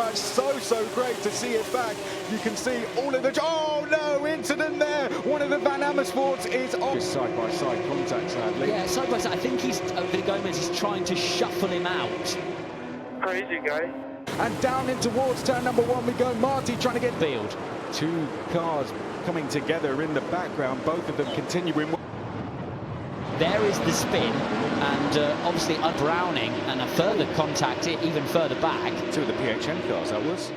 much. So great to see it back. You can see all of the... Oh, no, incident there. One of the Van Amersfoorts is on. Side-by-side contact, sadly. Yeah, side-by-side. I think Gomez is trying to shuffle him out. Crazy guy. And down in towards turn number 1 we go. Marty trying to get... Field. Two cars coming together in the background, both of them continuing. There is the spin, and obviously Browning, and a further contact even further back. Two of the PHM cars, that was.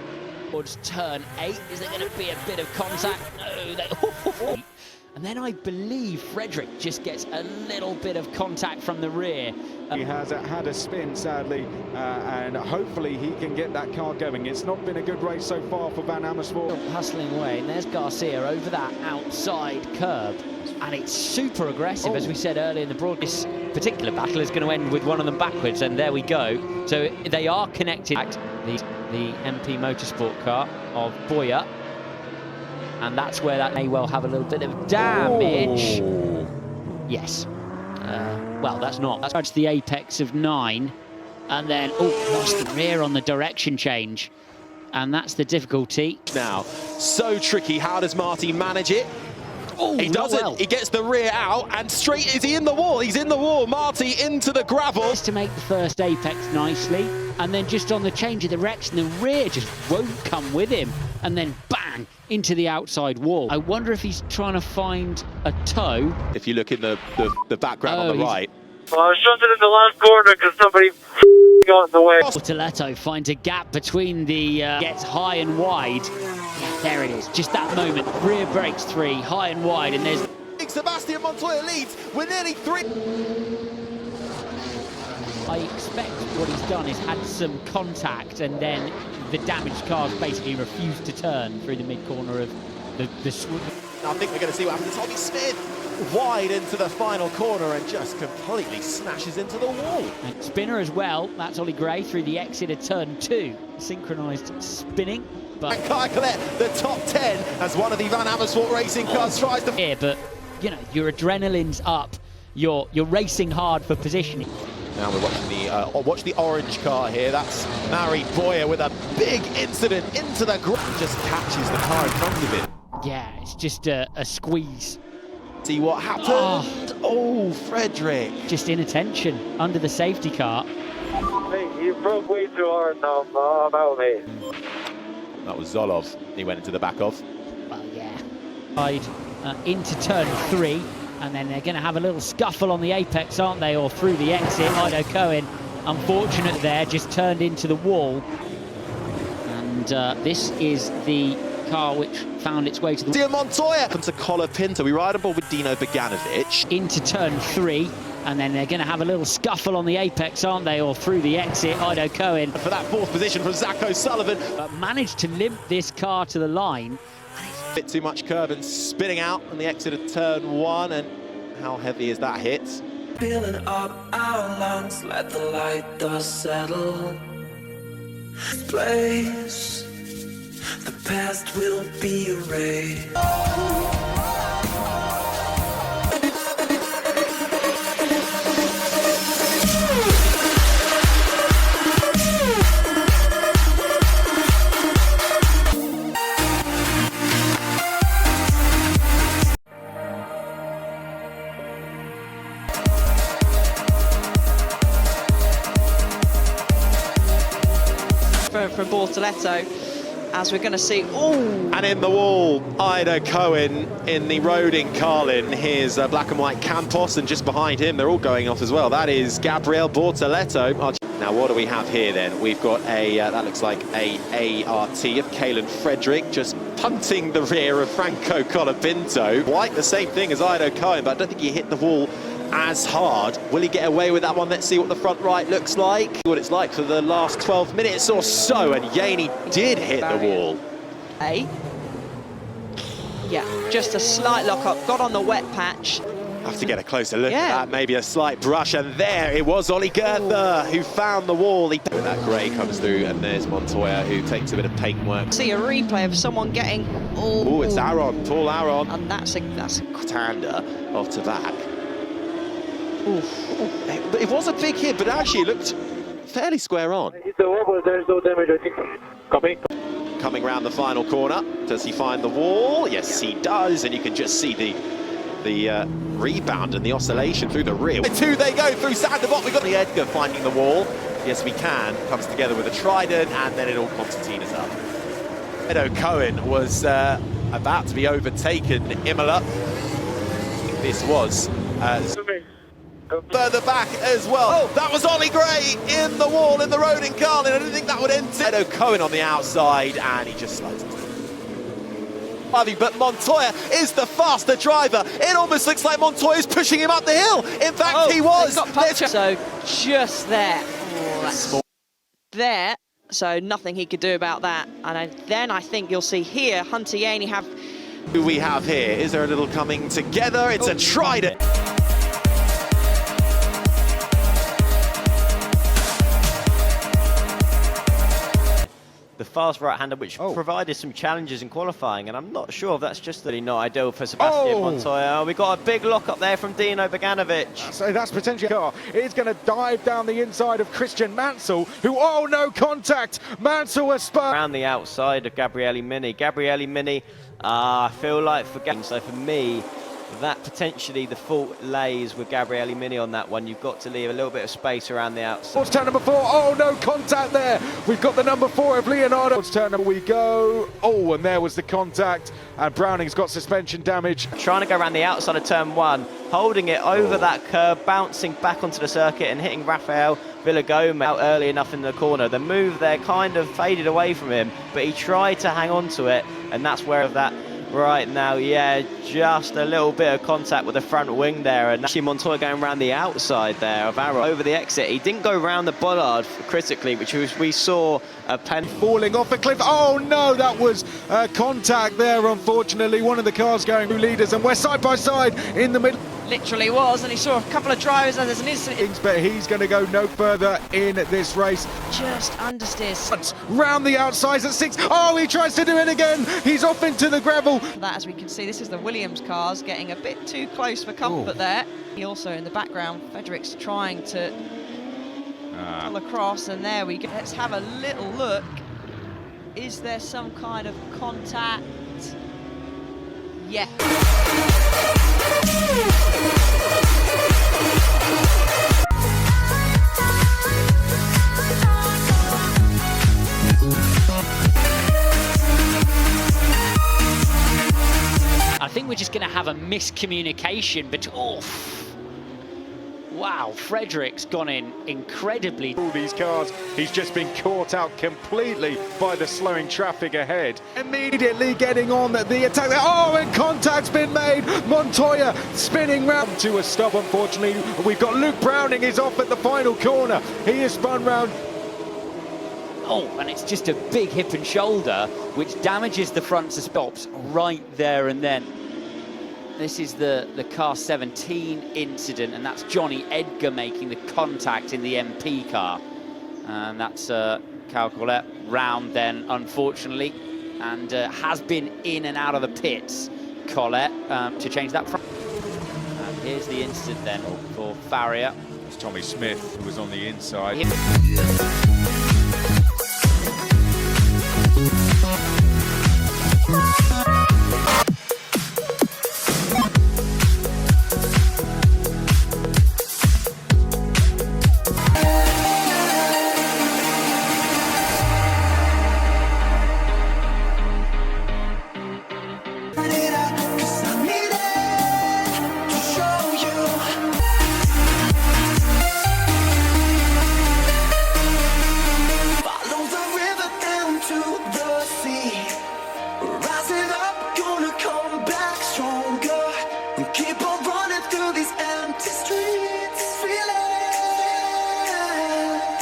Towards turn 8, is there going to be a bit of contact? No, and then I believe Frederick just gets a little bit of contact from the rear. He has had a spin, sadly, and hopefully he can get that car going. It's not been a good race so far for Van Amersfoort. Hustling away, and there's Garcia over that outside curb, and it's super aggressive, as we said earlier in the broadcast. This particular battle is going to end with one of them backwards, and there we go. So they are connected. The MP Motorsport car of Boyer, and that's where that may well have a little bit of damage. Oh. Yes. Well, that's not. That's the apex of 9, and then lost the rear on the direction change, and that's the difficulty. Now, so tricky. How does Marty manage it? Oh, he doesn't. Well. He gets the rear out, and straight is he in the wall. He's in the wall. Marty into the gravel. Just to make the first apex nicely, and then just on the change of direction, the rear just won't come with him, and then bang into the outside wall. I wonder if he's trying to find a toe. If you look in the background on the right. Well, I was shunted in the last corner because somebody got in the way. Bortoleto finds a gap between the gets high and wide. Yeah, there it is. Just that moment. Rear brakes 3, high and wide, and there's... Sebastian Montoya leads with nearly 3. I expect what he's done is had some contact, and then the damaged cars basically refused to turn through the mid-corner of the swoop. I think we're going to see what happens. Tommy Smith wide into the final corner and just completely smashes into the wall. And spinner as well. That's Ollie Gray through the exit of turn 2. Synchronised spinning. But And Kai Collette, the top 10, as one of the Van Amersfoort racing cars tries to... here, but, you know, your adrenaline's up. You're racing hard for positioning. Now we're watching watch the orange car here. That's Mari Boyer with a big incident into the ground. Just catches the car in front of him. Yeah, it's just a squeeze. See what happened? Oh, Frederick. Just inattention under the safety car. Hey, you broke way too hard now, about me. That was Zolov. He went into the back of. Well, yeah. Side into turn 3, and then they're going to have a little scuffle on the apex, aren't they? Or through the exit. Ido Cohen, unfortunate there, just turned into the wall. And this is the car which found its way to the... Dear Montoya! Comes to Colapinto. We ride aboard with Dino Beganovic. Into turn 3, and then they're going to have a little scuffle on the apex, aren't they? Or through the exit. Ido Cohen. For that 4th position from Zach O'Sullivan. But managed to limp this car to the line. Bit too much curb and spinning out on the exit of turn 1, and how heavy is that hit? Filling up our lungs, let the light dust settle. Place, the past will be erased. For Bortoleto, as we're going to see. And in the wall, Ido Cohen in the Roding Carlin. Here's black and white Campos, and just behind him, they're all going off as well. That is Gabriel Bortoleto. Now, what do we have here then? We've got a, that looks like a ART of Kalen Frederick, just punting the rear of Franco Colapinto. Quite the same thing as Ido Cohen, but I don't think he hit the wall as hard. Will he get away with that one? Let's see what the front right looks like. What it's like for the last 12 minutes or so, and Yaney did hit the wall. Yeah, just a slight lock up, got on the wet patch. Have to get a closer look at that, maybe a slight brush, and there it was Ollie Goethe who found the wall. That grey comes through, and there's Montoya who takes a bit of paintwork. See a replay of someone getting... Oh, it's Aaron, tall Aaron. And that's a Tanda off to back. It was a big hit, but actually it looked fairly square on. It's a wobble, there's no damage, I think. Copy. Coming round the final corner, does he find the wall? Yes, he does, and you can just see the rebound and the oscillation through the rear. Two they go through Sanderbot. We've got the Edgar finding the wall. Yes, we can. Comes together with a trident, and then it all concertinas up. Edo Cohen was about to be overtaken. Imola. This was further back as well. Oh, that was Ollie Gray in the wall in the road in Carlin. I didn't think that would end. Edo Cohen on the outside, and he just slides into it. But Montoya is the faster driver. It almost looks like Montoya's pushing him up the hill. In fact, he was. So just there. Oh, that's small. There. So nothing he could do about that. And then I think you'll see here Hunter Yaney have. Who we have here? Is there a little coming together? It's a trident. The fast right-hander, which provided some challenges in qualifying, and I'm not sure if that's just really not ideal for Sebastian Montoya. We got a big lock up there from Dino Beganovic. So that's potentially a car. It's going to dive down the inside of Christian Mansell, who, oh no, contact! Mansell has spun. Around the outside of Gabriele Mini. Gabriele Mini, I feel like so for me, that potentially the fault lays with Gabriele Mini on that one. You've got to leave a little bit of space around the outside. Turn number 4. Oh no, contact there. We've got the number 4 of Leonardo. Turn number we go. Oh, and there was the contact. And Browning's got suspension damage. Trying to go around the outside of turn 1, holding it over that curve, bouncing back onto the circuit and hitting Rafael Villagomez out early enough in the corner. The move there kind of faded away from him, but he tried to hang on to it, and that's where that right now, yeah, just a little bit of contact with the front wing there, and actually Montoya going around the outside there of Arrow over the exit. He didn't go around the bollard critically, which was, we saw a pen falling off a cliff. Oh no, that was contact there, unfortunately. One of the cars going through leaders, and we're side by side in the middle. Literally was, and he saw a couple of drivers, and there's an incident. But he's going to go no further in this race. Just understeers. Round the outsides at 6. Oh, he tries to do it again. He's off into the gravel. That, as we can see, this is the Williams cars getting a bit too close for comfort there. He also in the background, Fredericks trying to pull across, and there we go. Let's have a little look. Is there some kind of contact? Yeah. I think we're just going to have a miscommunication between. Oh, wow, Fredericks gone in incredibly. All these cars, he's just been caught out completely by the slowing traffic ahead. Immediately getting on the attack. Oh, and contact's been made. Montoya spinning round to a stop, unfortunately. We've got Luke Browning is off at the final corner. He is spun round. Oh, and it's just a big hip and shoulder, which damages the front stops right there and then. This is the car 17 incident, and that's Johnny Edgar making the contact in the MP car. And that's Cal Colette round then, unfortunately, and has been in and out of the pits, Colette, to change that front. And here's the incident then for Farrier. It's Tommy Smith who was on the inside.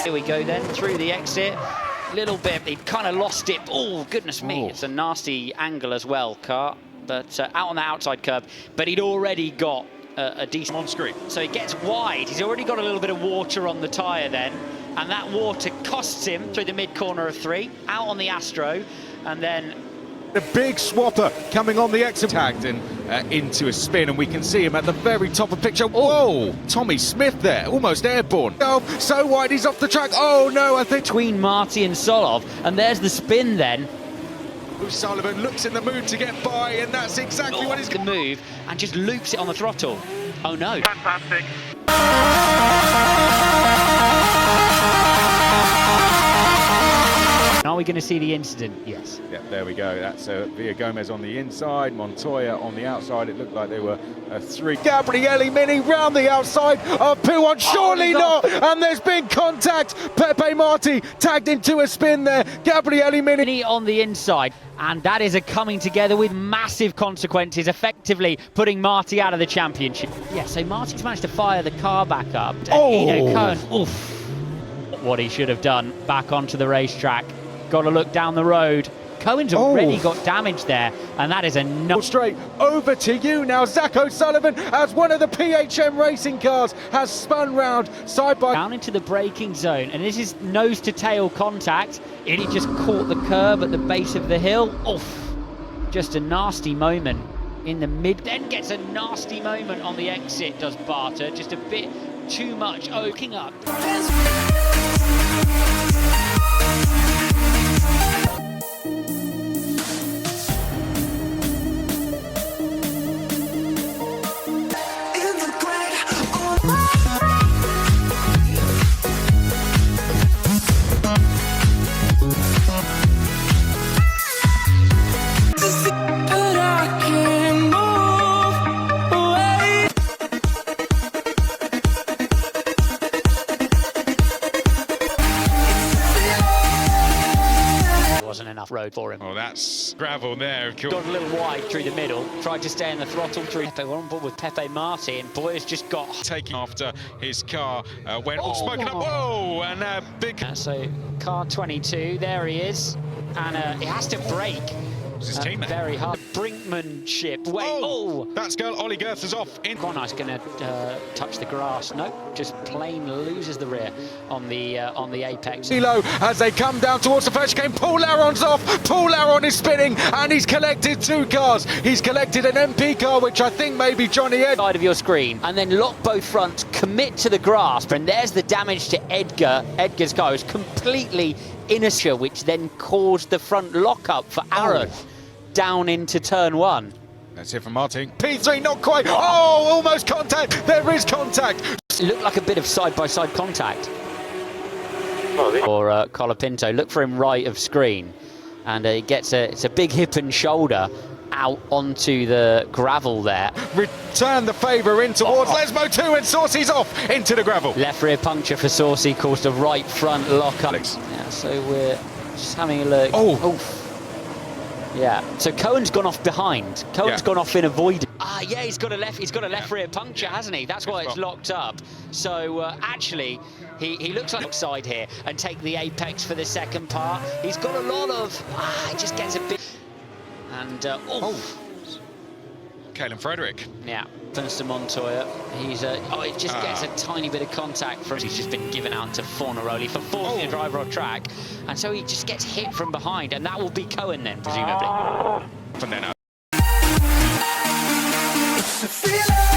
Here we go then, through the exit. Little bit, he kind of lost it. Oh, goodness me, it's a nasty angle as well, car. But out on the outside curb. But he'd already got a decent on screen. So he gets wide. He's already got a little bit of water on the tyre then. And that water costs him through the mid-corner of 3, out on the Astro. And then A big swapper coming on the exit, tagged and into a spin, and we can see him at the very top of the picture. Whoa, Tommy Smith there, almost airborne. Oh, so wide, he's off the track. Oh no, I think Between Marty and Solov, and there's the spin then. O'Sullivan looks in the mood to get by, and that's exactly what he's The move and just loops it on the throttle. Oh no. Fantastic. Are we going to see the incident? Yes. Yeah, there we go. That's Villa Gomez on the inside, Montoya on the outside. It looked like they were three. Gabriele Mini round the outside of P1. Surely not. And there's been contact. Pepe Marti tagged into a spin there. Gabriele Mini. On the inside, and that is a coming together with massive consequences, effectively putting Marty out of the championship. Yeah, so Marty's managed to fire the car back up. Oh. Cohen, oof. What he should have done back onto the racetrack. Got to look down the road. Cohen's already got damage there, and that is enough. Straight over to you now, Zach O'Sullivan, as one of the PHM racing cars has spun round side by Down into the braking zone, and this is nose to tail contact. And he just caught the curb at the base of the hill. Oof. Just a nasty moment in the mid, then gets a nasty moment on the exit, does Barter. Just a bit too much oaking up. Wasn't enough road for him. Oh, that's gravel there. Got a little wide through the middle, tried to stay in the throttle through. Pepe, we're on board with Pepe Marti, and boy has just got taking after his car went all smoking up. Whoa, and big. So car 22, there he is, and he has to brake. His teammate. Very hard. Brinkmanship. Wait. Oh. That's girl. Ollie Girth off. In. Connor's going to touch the grass. No, just plain loses the rear on the apex. Low as they come down towards the first game. Paul Aron's off. Paul Aron is spinning, and he's collected two cars. He's collected an MP car, which I think may be Johnny Ed. Side of your screen, and then lock both fronts. Commit to the grasp, and there's the damage to Edgar. Edgar's car is completely inertia, which then caused the front lockup for Aaron down into turn one. That's it from Martin. P3, not quite. Oh, almost contact. There is contact. It looked like a bit of side-by-side contact. Or Colapinto. Look for him right of screen, and he gets it's a big hip and shoulder out onto the gravel there. Return the favour in towards Lesmo 2, and Saucy's off into the gravel. Left rear puncture for Saucy caused a right front lock-up. Yeah, so we're just having a look. Yeah, so Cohen's gone off behind. Cohen's gone off in avoidance. Yeah, he's got a left rear puncture, hasn't he? That's why it's locked up. So actually, he looks like outside here and take the apex for the second part. He's got a lot of. He just gets a bit. And Caelan Frederick. Yeah, turns to Montoya. He's it just gets a tiny bit of contact from. He's just been given out to Fornaroli for forcing the driver off track, and so he just gets hit from behind, and that will be Cohen then, presumably. From then It's a feeling.